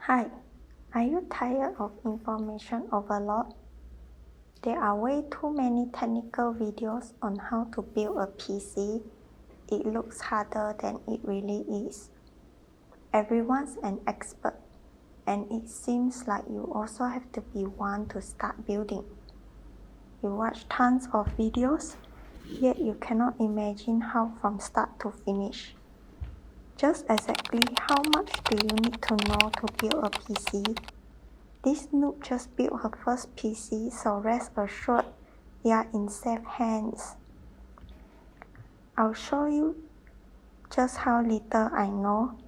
Hi, are you tired of information overload? There are way too many technical videos on how to build a PC. It looks harder than it really is. Everyone's an expert, and it seems like you also have to be one to start building. You watch tons of videos, yet you cannot imagine how from start to finish. Just exactly how much do you need to know to build a PC? This noob just built her first PC, so rest assured you're in safe hands. I'll show you just how little I know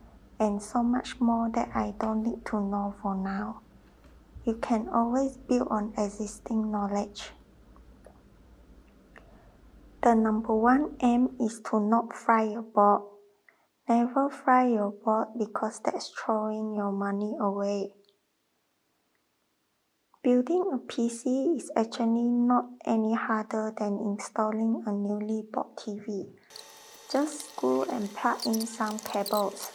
and so much more that I don't need to know for now. You can always build on existing knowledge. The number one aim is to not fry your board. Never fry your board because that's throwing your money away. Building a PC is actually not any harder than installing a newly bought TV. Just screw and plug in some cables.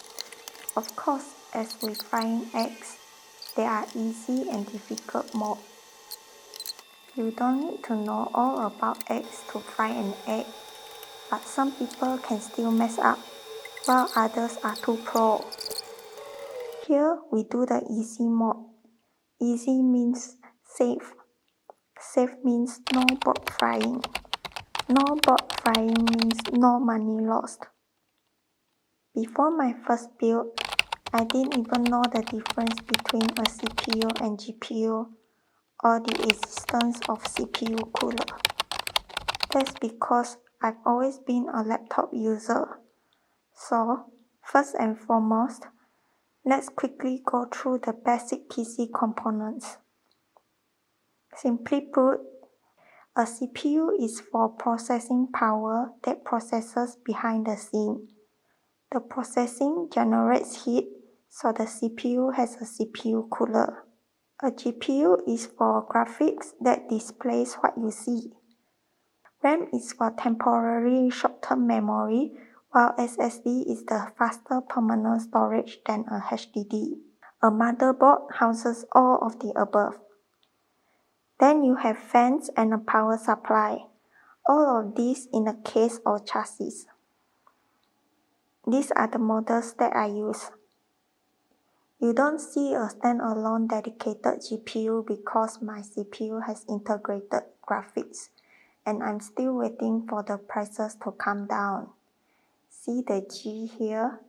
Of course, as with frying eggs, there are easy and difficult modes. You don't need to know all about eggs to fry an egg, but some people can still mess up, while others are too pro. Here we do the easy mode. Easy means safe. Safe means no board frying. No board frying means no money lost. Before my first build, I didn't even know the difference between a CPU and GPU or the existence of CPU cooler. That's because I've always been a laptop user. So, first and foremost, let's quickly go through the basic PC components. Simply put, a CPU is for processing power that processes behind the scene. The processing generates heat, so the CPU has a CPU cooler. A GPU is for graphics that displays what you see. RAM is for temporary short-term memory, while SSD is the faster permanent storage than a HDD. A motherboard houses all of the above. Then you have fans and a power supply. All of these in the case of chassis. These are the models that I use. You don't see a standalone dedicated GPU because my CPU has integrated graphics, and I'm still waiting for the prices to come down. See the G here?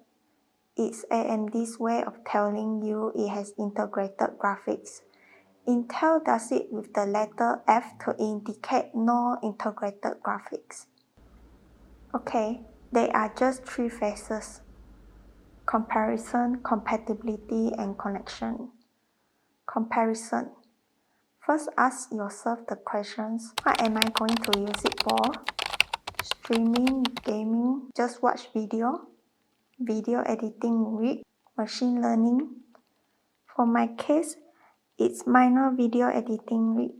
It's AMD's way of telling you it has integrated graphics. Intel does it with the letter F to indicate no integrated graphics. Okay, there are just three phases: comparison, compatibility, and connection. Comparison. First ask yourself the questions: what am I going to use it for? Streaming, gaming, just watch video editing rig, machine learning. For my case, it's minor video editing rig.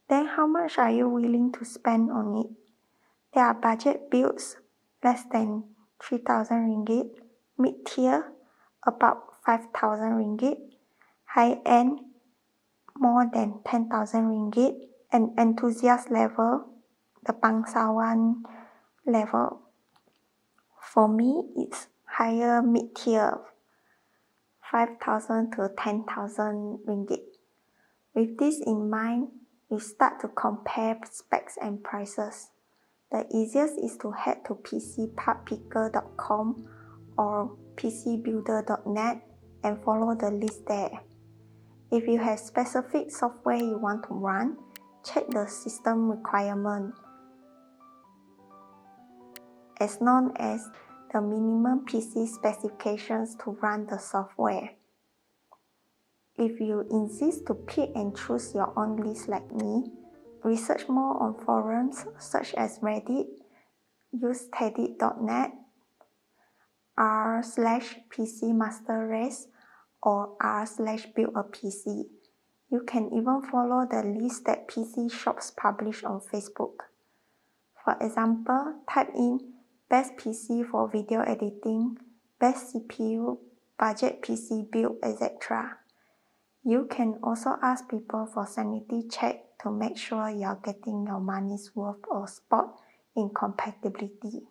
Then how much are you willing to spend on it? There are budget builds, less than 3,000 ringgit, mid-tier, about 5,000 ringgit, high-end, more than 10,000 ringgit, and enthusiast level, the bangsawan level. For me, it's higher mid-tier, 5,000 to 10,000 ringgit. With this in mind, we start to compare specs and prices. The easiest is to head to pcpartpicker.com or pcbuilder.net and follow the list there. If you have specific software you want to run, check the system requirement, as known as the minimum PC specifications to run the software. If you insist to pick and choose your own list like me, research more on forums such as Reddit, use teddit.net, r/PCMasterRace, or r/BuildAPC. You can even follow the list that PC shops publish on Facebook. For example, type in best PC for video editing, best CPU, budget PC build, etc. You can also ask people for sanity check to make sure you're getting your money's worth or spot incompatibility,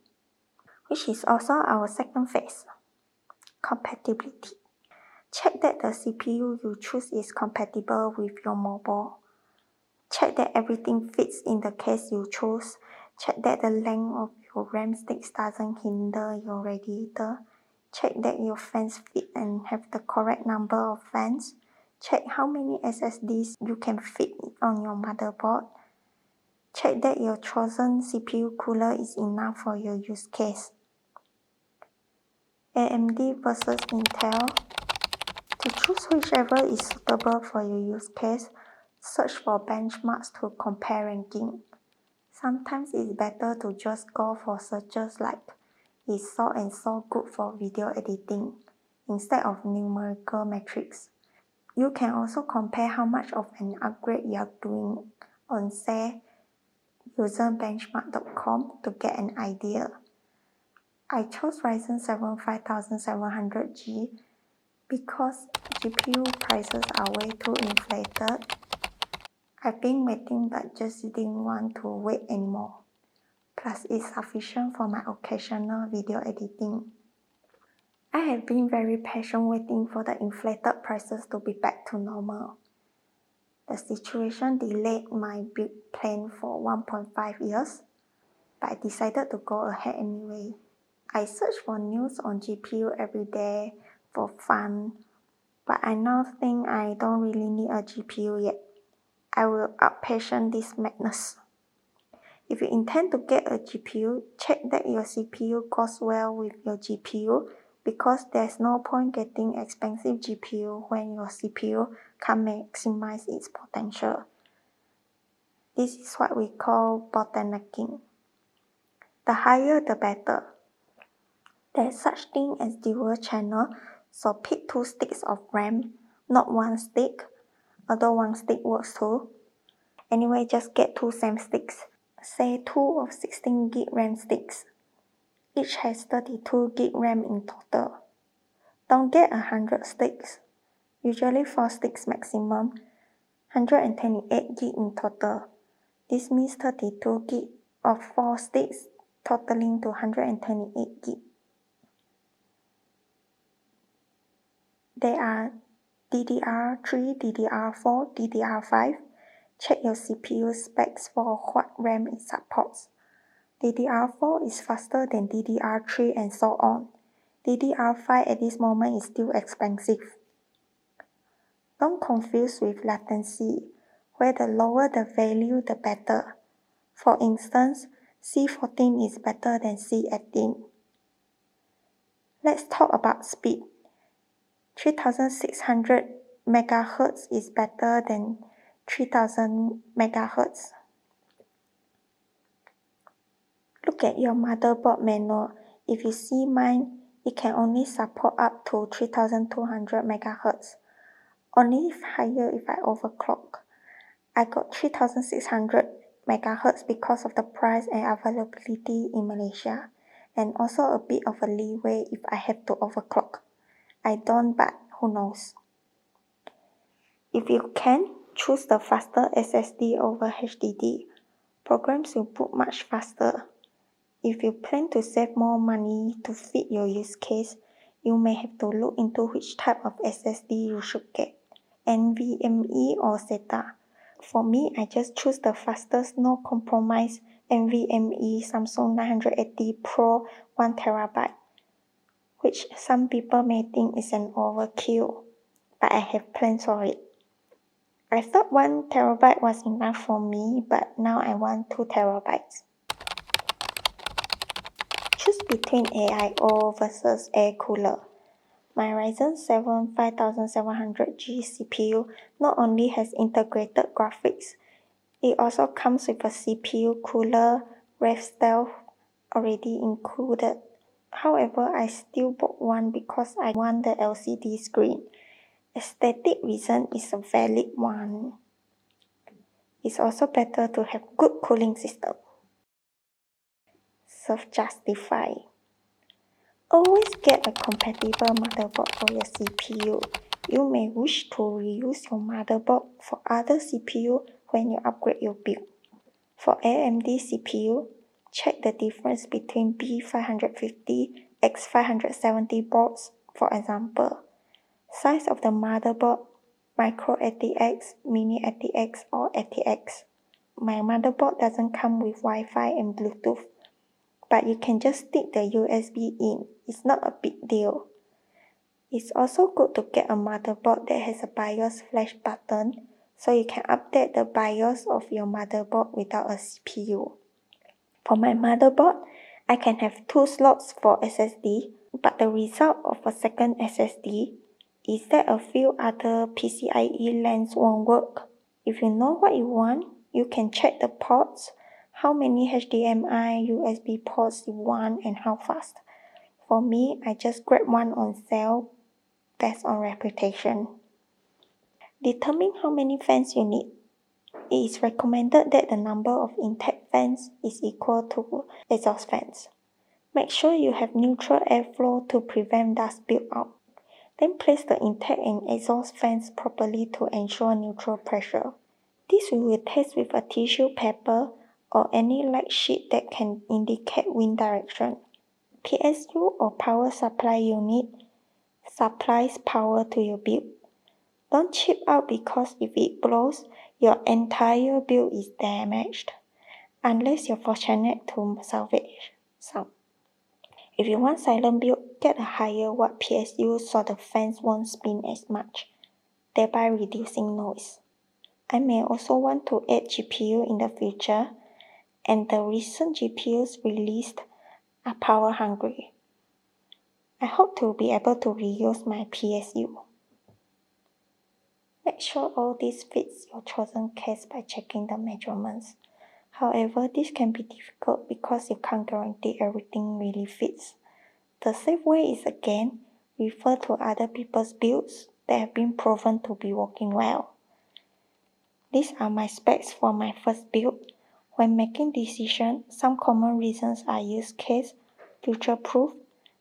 which is also our second phase, compatibility. Check that the CPU you choose is compatible with your mobile. Check that everything fits in the case you chose. Check that the length of your RAM sticks doesn't hinder your radiator. Check that your fans fit and have the correct number of fans. Check how many SSDs you can fit on your motherboard. Check that your chosen CPU cooler is enough for your use case. AMD versus Intel. To choose whichever is suitable for your use case, search for benchmarks to compare ranking. Sometimes it's better to just go for searches like is so and so good for video editing instead of numerical metrics. You can also compare how much of an upgrade you're doing on, say, userbenchmark.com to get an idea. I chose Ryzen 7 5700G because GPU prices are way too inflated. I've been waiting but just didn't want to wait anymore. Plus it's sufficient for my occasional video editing. I have been very patient waiting for the inflated prices to be back to normal. The situation delayed my build plan for 1.5 years, but I decided to go ahead anyway. I search for news on GPU every day for fun, but I now think I don't really need a GPU yet. I will outpatient this madness. If you intend to get a GPU, check that your CPU goes well with your GPU because there's no point getting expensive GPU when your CPU can't maximize its potential. This is what we call bottlenecking. The higher the better. There's such thing as dual channel, so pick 2 sticks of RAM, not 1 stick, although 1 stick works too. Anyway, just get 2 same sticks. Say 2 of 16 GB RAM sticks. Each has 32 GB RAM in total. Don't get 100 sticks. Usually 4 sticks maximum, 128 GB in total. This means 32 GB of 4 sticks totaling to 128 GB. There are DDR3, DDR4, DDR5. Check your CPU specs for what RAM it supports. DDR4 is faster than DDR3 and so on. DDR5 at this moment is still expensive. Don't confuse with latency, where the lower the value the better. For instance, C14 is better than C18. Let's talk about speed. 3600 MHz is better than 3000 MHz. Look at your motherboard manual. If you see mine, it can only support up to 3200 MHz. Only higher if I overclock. I got 3600 MHz because of the price and availability in Malaysia, and also a bit of a leeway if I have to overclock. I don't, but who knows. If you can, choose the faster SSD over HDD. Programs will boot much faster. If you plan to save more money to fit your use case, you may have to look into which type of SSD you should get, NVMe or SATA. For me, I just choose the fastest, no compromise NVMe Samsung 980 Pro 1TB, which some people may think is an overkill, but I have plans for it. I thought 1TB was enough for me, but now I want 2TB. Choose between AIO versus air cooler. My Ryzen 7 5700G CPU not only has integrated graphics, it also comes with a CPU cooler, RevStealth already included. However, I still bought one because I want the LCD screen. Aesthetic reason is a valid one. It's also better to have good cooling system. Self-justify. Always get a compatible motherboard for your CPU. You may wish to reuse your motherboard for other CPU when you upgrade your build. For AMD CPU, check the difference between B550, X570 boards, for example. Size of the motherboard, micro ATX, mini ATX, or ATX. My motherboard doesn't come with Wi-Fi and Bluetooth, but you can just stick the USB in. It's not a big deal. It's also good to get a motherboard that has a BIOS flash button, so you can update the BIOS of your motherboard without a CPU. For my motherboard, I can have 2 slots for SSD, but the result of a second SSD is that a few other PCIe LANs won't work. If you know what you want, you can check the ports, how many HDMI, USB ports you want, and how fast. For me, I just grab one on sale based on reputation. Determine how many fans you need. It is recommended that the number of intake fans is equal to exhaust fans. Make sure you have neutral airflow to prevent dust build-up. Then place the intake and exhaust fans properly to ensure neutral pressure. This we will test with a tissue paper or any light sheet that can indicate wind direction. PSU or power supply unit supplies power to your build. Don't chip out because if it blows, your entire build is damaged, unless you're fortunate to salvage some. If you want silent build, get a higher watt PSU so the fans won't spin as much, thereby reducing noise. I may also want to add GPU in the future, and the recent GPUs released are power hungry. I hope to be able to reuse my PSU. Make sure all this fits your chosen case by checking the measurements. However, this can be difficult because you can't guarantee everything really fits. The safe way is again, refer to other people's builds that have been proven to be working well. These are my specs for my first build. When making decisions, some common reasons are use case, future-proof,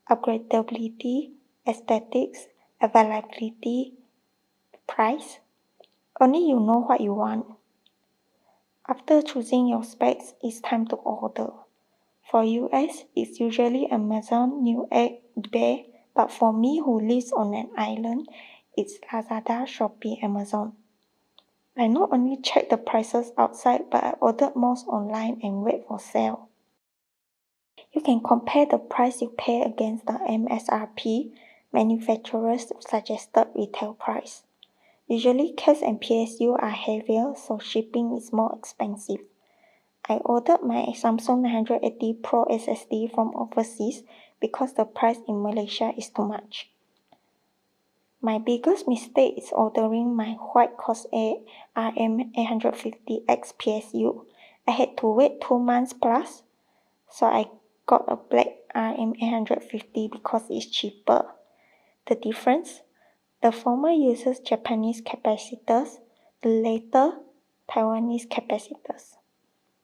upgradability, aesthetics, availability, price. Only you know what you want. After choosing your specs, it's time to order. For US, it's usually Amazon, Newegg, eBay, but for me who lives on an island, it's Lazada, Shopee, Amazon. I not only check the prices outside, but I ordered most online and wait for sale. You can compare the price you pay against the MSRP, manufacturer's suggested retail price. Usually case and PSU are heavier, so shipping is more expensive. I ordered my Samsung 980 Pro SSD from overseas because the price in Malaysia is too much. My biggest mistake is ordering my white Corsair RM850X PSU. I had to wait 2 months plus, so I got a black RM850 because it's cheaper. The difference? The former uses Japanese capacitors, the latter Taiwanese capacitors.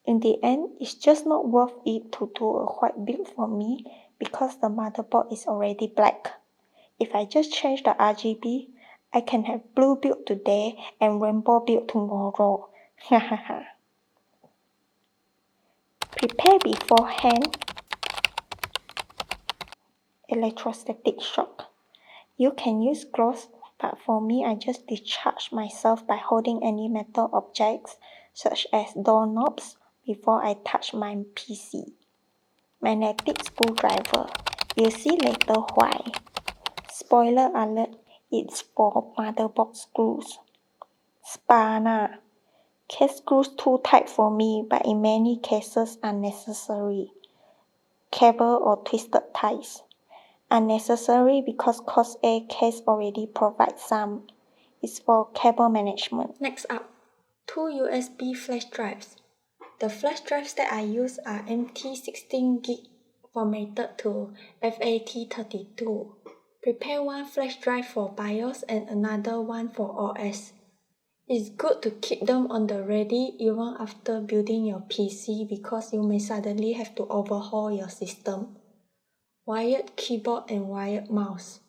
In the end, it's just not worth it to do a white build for me because the motherboard is already black. If I just change the RGB, I can have blue build today and rainbow build tomorrow. Prepare beforehand. Electrostatic shock. You can use gloves, but for me, I just discharge myself by holding any metal objects, such as doorknobs, before I touch my PC. Magnetic screwdriver. You'll see later why. Spoiler alert, it's for motherboard screws. Spanner. Case screws too tight for me, but in many cases unnecessary. Cable or twisted ties. Unnecessary because Corsair case already provides some. It's for cable management. Next up, 2 USB flash drives. The flash drives that I use are MT16GB formatted to FAT32. Prepare one flash drive for BIOS and another one for OS. It's good to keep them on the ready even after building your PC because you may suddenly have to overhaul your system. wired keyboard and wired mouse.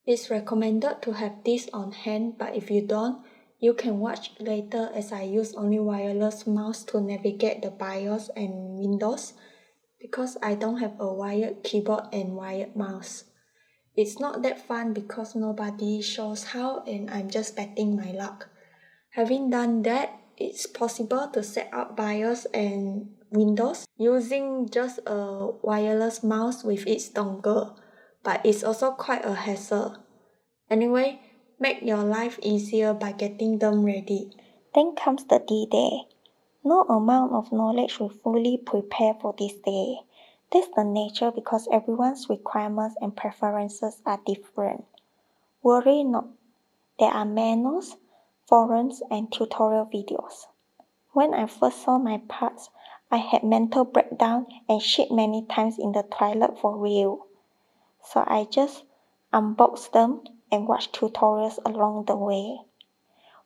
It's recommended to have this on hand, but if you don't, you can watch later as I use only wireless mouse to navigate the BIOS and Windows because I don't have a wired keyboard and wired mouse. It's not that fun because nobody shows how and I'm just betting my luck. Having done that, it's possible to set up BIOS and Windows using just a wireless mouse with its dongle, but it's also quite a hassle. Anyway, make your life easier by getting them ready. Then comes the D-Day. No amount of knowledge will fully prepare for this day. That's the nature because everyone's requirements and preferences are different. Worry not. There are manuals, forums, and tutorial videos. When I first saw my parts, I had mental breakdown and shit many times in the toilet for real. So I just unboxed them and watched tutorials along the way.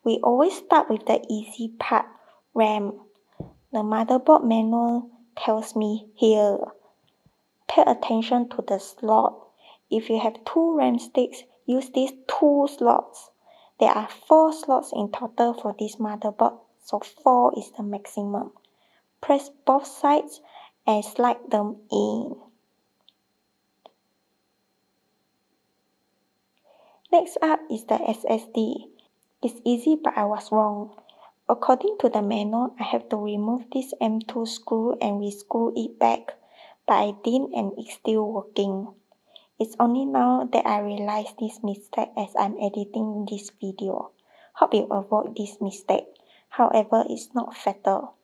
We always start with the easy part, RAM. The motherboard manual tells me here. Pay attention to the slot. If you have 2 RAM sticks, use these 2 slots. There are 4 slots in total for this motherboard, so 4 is the maximum. Press both sides and slide them in. Next up is the SSD. It's easy but I was wrong. According to the manual, I have to remove this M2 screw and re-screw it back, but I didn't and it's still working. It's only now that I realize this mistake as I'm editing this video. Hope you avoid this mistake. However, it's not fatal.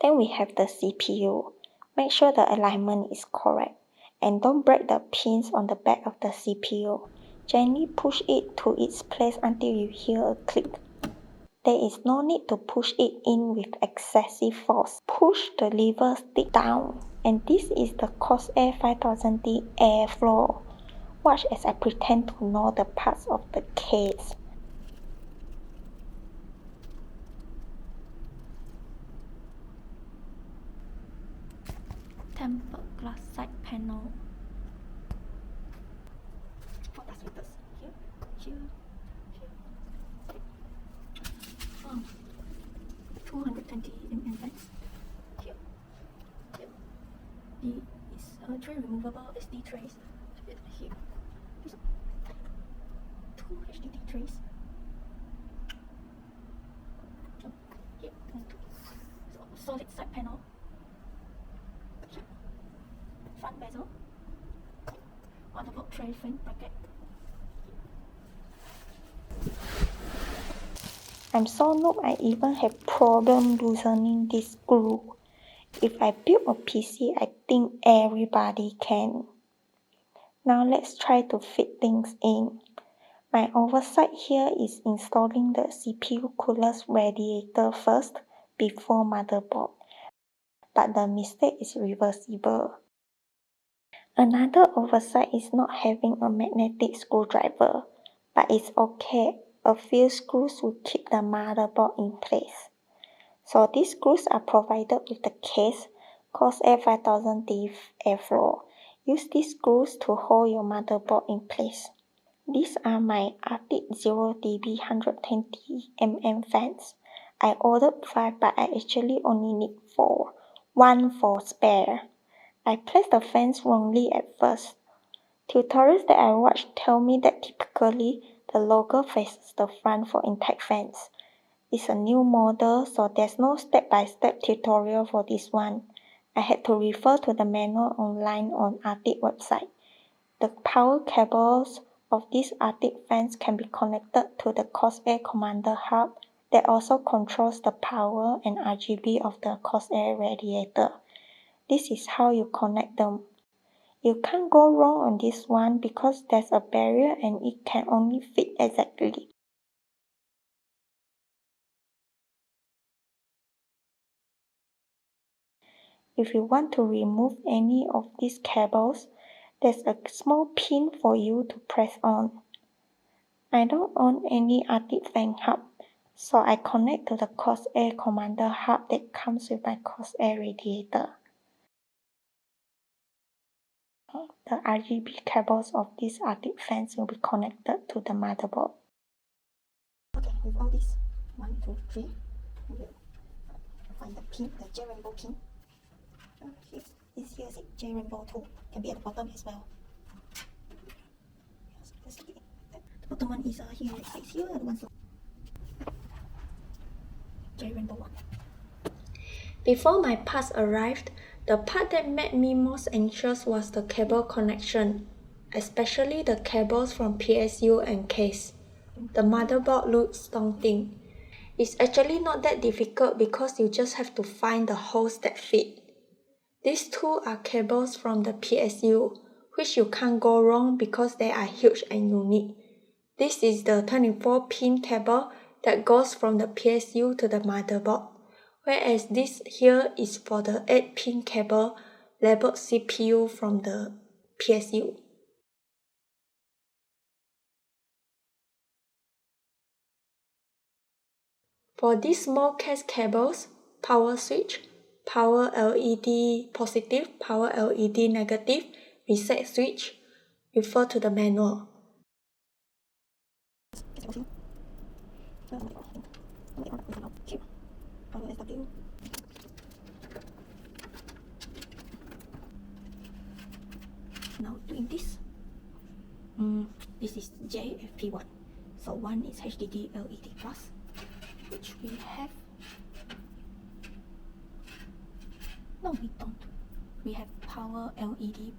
Then we have the CPU. Make sure the alignment is correct. And don't break the pins on the back of the CPU. Gently push it to its place until you hear a click. There is no need to push it in with excessive force. Push the lever stick down. And this is the Corsair 5000D airflow. Watch as I pretend to know the parts of the case. Tempered glass side panel. 4 transmitters. Here. 220 mm fans. Here. The is tray removable SD trays. Here. These 2 HDD trays. Here. Solid side panel. Front bezel. Motherboard tray frame bracket. I'm so noob I even have problem loosening this screw. If I build a PC, I think everybody can. Now let's try to fit things in. My oversight here is installing the CPU cooler's radiator first before motherboard, but the mistake is reversible. Another oversight is not having a magnetic screwdriver, but it's okay. A few screws will keep the motherboard in place. So these screws are provided with the case Corsair 5000D airflow. Use these screws to hold your motherboard in place. These are my Arctic 0dB 120mm fans. I ordered 5 but I actually only need 4. 1 for spare. I placed the fans wrongly at first. Tutorials that I watched tell me that typically the logo faces the front for intact fans. It's a new model, so there's no step-by-step tutorial for this one. I had to refer to the manual online on Arctic website. The power cables of these Arctic fans can be connected to the Corsair Commander Hub that also controls the power and RGB of the Corsair radiator. This is how you connect them. You can't go wrong on this one because there's a barrier and it can only fit exactly. If you want to remove any of these cables, there's a small pin for you to press on. I don't own any Arctic fan hub, so I connect to the Corsair Commander hub that comes with my Corsair radiator. the RGB cables of these Arctic fans will be connected to the motherboard. Okay, with all this, 1, 2, 3, we will find the pin, the J-Rainbow pin. Here is J-Rainbow 2, can be at the bottom as well. Yes, the bottom one is here, it says here, the one J-Rainbow 1. Before my parts arrived, the part that made me most anxious was the cable connection, especially the cables from PSU and case. The motherboard looks daunting. It's actually not that difficult because you just have to find the holes that fit. These two are cables from the PSU, which you can't go wrong because they are huge and unique. This is the 24-pin cable that goes from the PSU to the motherboard, whereas this here is for the 8-pin cable labeled CPU from the PSU. For these small case cables, power switch, power LED positive, power LED negative, reset switch, refer to the manual. Now doing this. This is JFP1. So one is HDD LED plus, which we have. No, we don't. We have power LED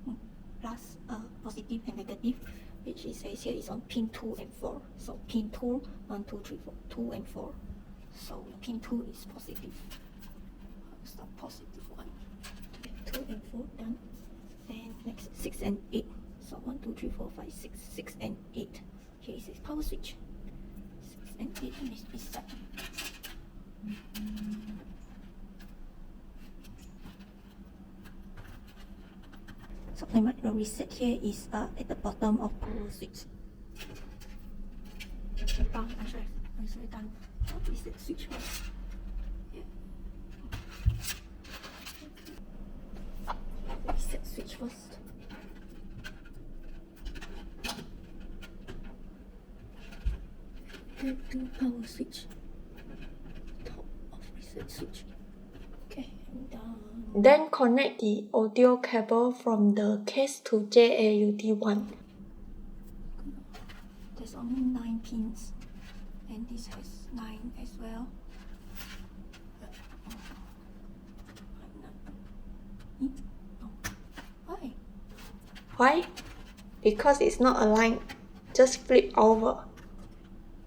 plus positive and negative, which it says here is on pin 2 and 4. So pin 2, 1, 2, 3, 4, 2 and 4. So pin 2 is positive. It's the positive one. Okay, 2 and 4 done. Then next 6 and 8. So 1, 2, 3, 4, 5, 6, 6 and 8. Here is power switch. 6 and 8 needs to be set. So the reset here is at the bottom of power switch. I should have done reset switch first. Yeah. Reset switch first. Then do power switch. Top of reset switch. Okay, I'm done. Then connect the audio cable from the case to JAUD1. There's only 9 pins, and this has 9 as well. Why? Why? Because it's not aligned. Just flip over.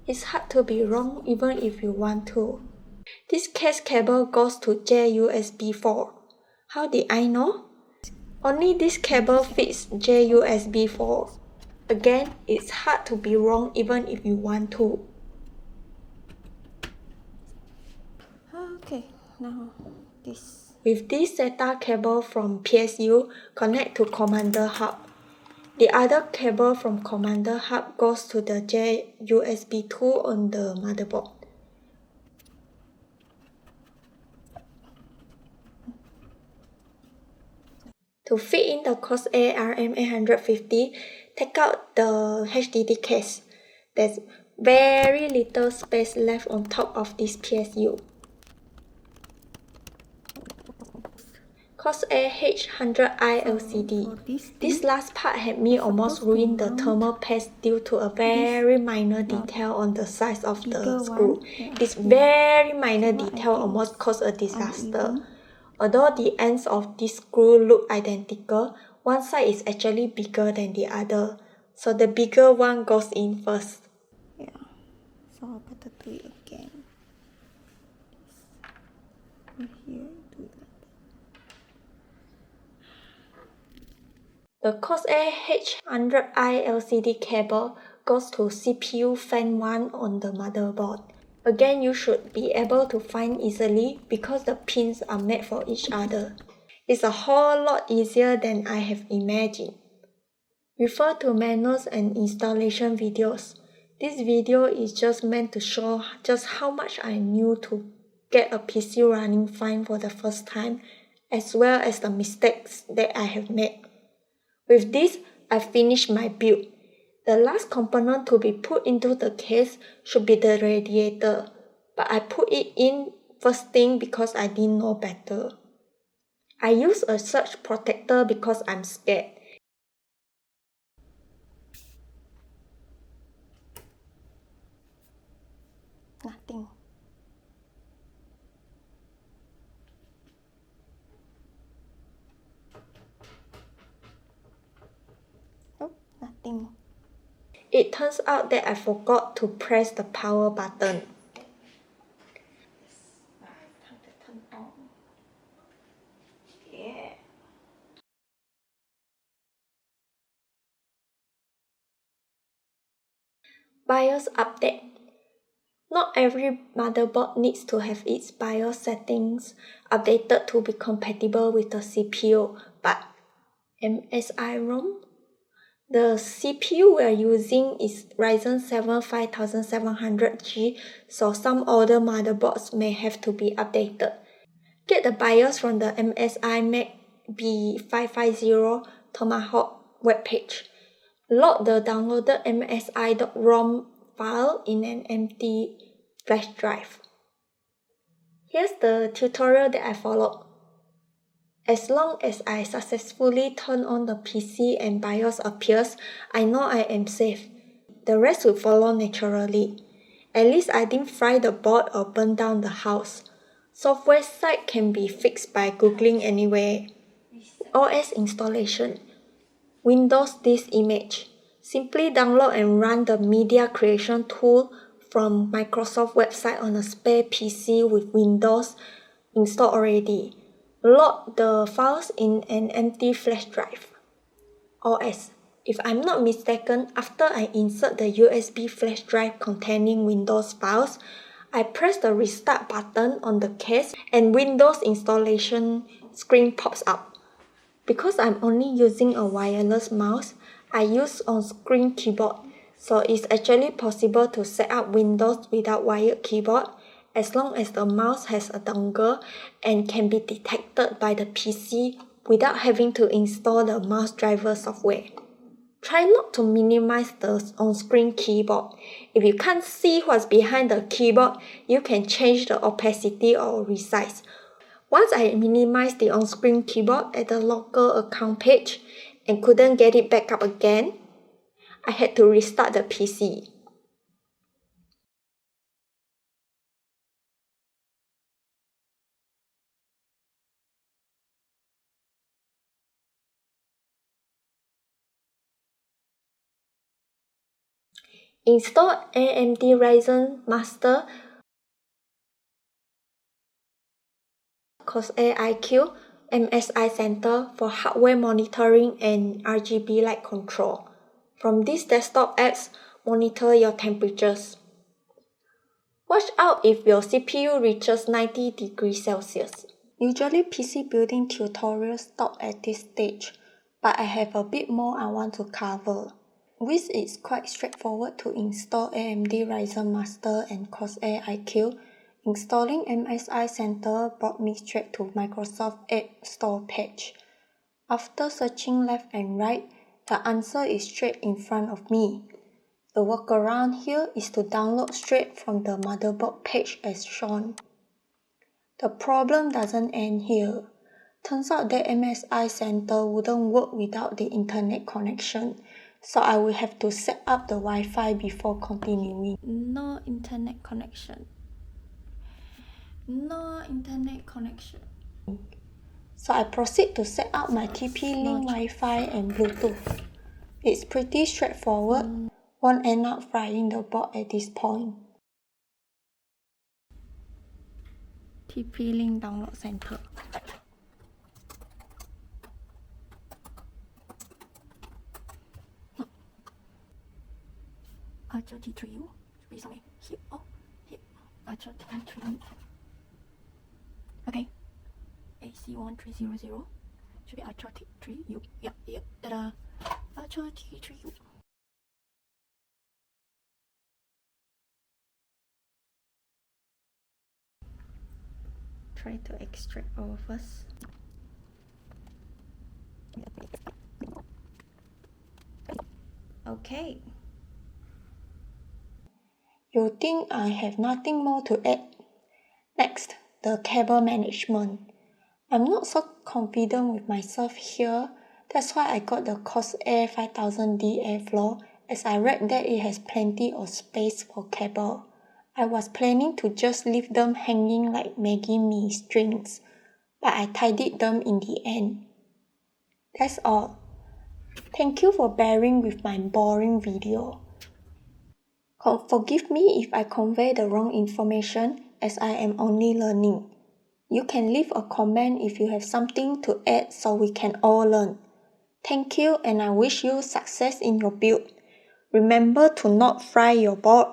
It's hard to be wrong even if you want to. This case cable goes to JUSB 4. How did I know? Only this cable fits JUSB 4. Again, it's hard to be wrong even if you want to. Okay, now this. With this SATA cable from PSU, connect to Commander Hub. The other cable from Commander Hub goes to the JUSB 2 on the motherboard. To fit in the Corsair RM850, take out the HDD case. There's very little space left on top of this PSU. Corsair H100i LCD. This last part had me almost ruin the thermal paste due to a very minor detail on the size of the screw. This very minor detail almost caused a disaster. Although the ends of this screw look identical, one side is actually bigger than the other, so the bigger one goes in first. Yeah, so I better do it again. Here, do it like that. The Corsair H100i LCD cable goes to CPU fan 1 on the motherboard. Again, you should be able to find easily because the pins are made for each other. It's a whole lot easier than I have imagined. Refer to manuals and installation videos. This video is just meant to show just how much I knew to get a PC running fine for the first time, as well as the mistakes that I have made. With this, I finished my build. The last component to be put into the case should be the radiator, but I put it in first thing because I didn't know better. I use a surge protector because I'm scared. Nothing. Oh, nothing. It turns out that I forgot to press the power button. Time to turn on. Yeah. BIOS update. Not every motherboard needs to have its BIOS settings updated to be compatible with the CPU, but MSI ROM? The CPU we're using is Ryzen 7 5700G, so some older motherboards may have to be updated. Get the BIOS from the MSI Mac B550 Tomahawk webpage. Load the downloaded MSI.ROM file in an empty flash drive. Here's the tutorial that I followed. As long as I successfully turn on the PC and BIOS appears, I know I am safe. The rest will follow naturally. At least I didn't fry the board or burn down the house. Software side can be fixed by Googling anyway. OS installation. Windows this image. Simply download and run the media creation tool from Microsoft website on a spare PC with Windows installed already. Load the files in an empty flash drive. OS. If I'm not mistaken, after I insert the USB flash drive containing Windows files, I press the restart button on the case and Windows installation screen pops up. Because I'm only using a wireless mouse, I use on-screen keyboard, so it's actually possible to set up Windows without wired keyboard as long as the mouse has a dongle and can be detected by the PC without having to install the mouse driver software. Try not to minimize the on-screen keyboard. If you can't see what's behind the keyboard, you can change the opacity or resize. Once I minimized the on-screen keyboard at the local account page and couldn't get it back up again, I had to restart the PC. Install AMD Ryzen Master Corsair iCUE MSI Center for hardware monitoring and RGB light control. From these desktop apps, monitor your temperatures. Watch out if your CPU reaches 90 degrees Celsius. Usually PC building tutorials stop at this stage, but I have a bit more I want to cover. Which is quite straightforward to install AMD Ryzen Master and Corsair iCUE. Installing MSI Center brought me straight to Microsoft App Store page. After searching left and right, the answer is straight in front of me. The workaround here is to download straight from the motherboard page as shown. The problem doesn't end here. Turns out that MSI Center wouldn't work without the internet connection, so I will have to set up the Wi-Fi before continuing. No internet connection. No internet connection. So I proceed to set up my TP-Link Wi-Fi and Bluetooth. It's pretty straightforward. Won't end up frying the board at this point. TP-Link Download Center. Archer T3U should be somewhere here. Oh, here. Archer T3U. Okay. AC1300 should be Archer T3U. Yep. Ta-da. Archer T3U. Try to extract all first. Okay. You think I have nothing more to add? Next, the cable management. I'm not so confident with myself here. That's why I got the Corsair 5000D airflow, as I read that it has plenty of space for cable. I was planning to just leave them hanging like Maggi Mee strings, but I tidied them in the end. That's all. Thank you for bearing with my boring video. Forgive me if I convey the wrong information, as I am only learning. You can leave a comment if you have something to add so we can all learn. Thank you, and I wish you success in your build. Remember to not fry your board.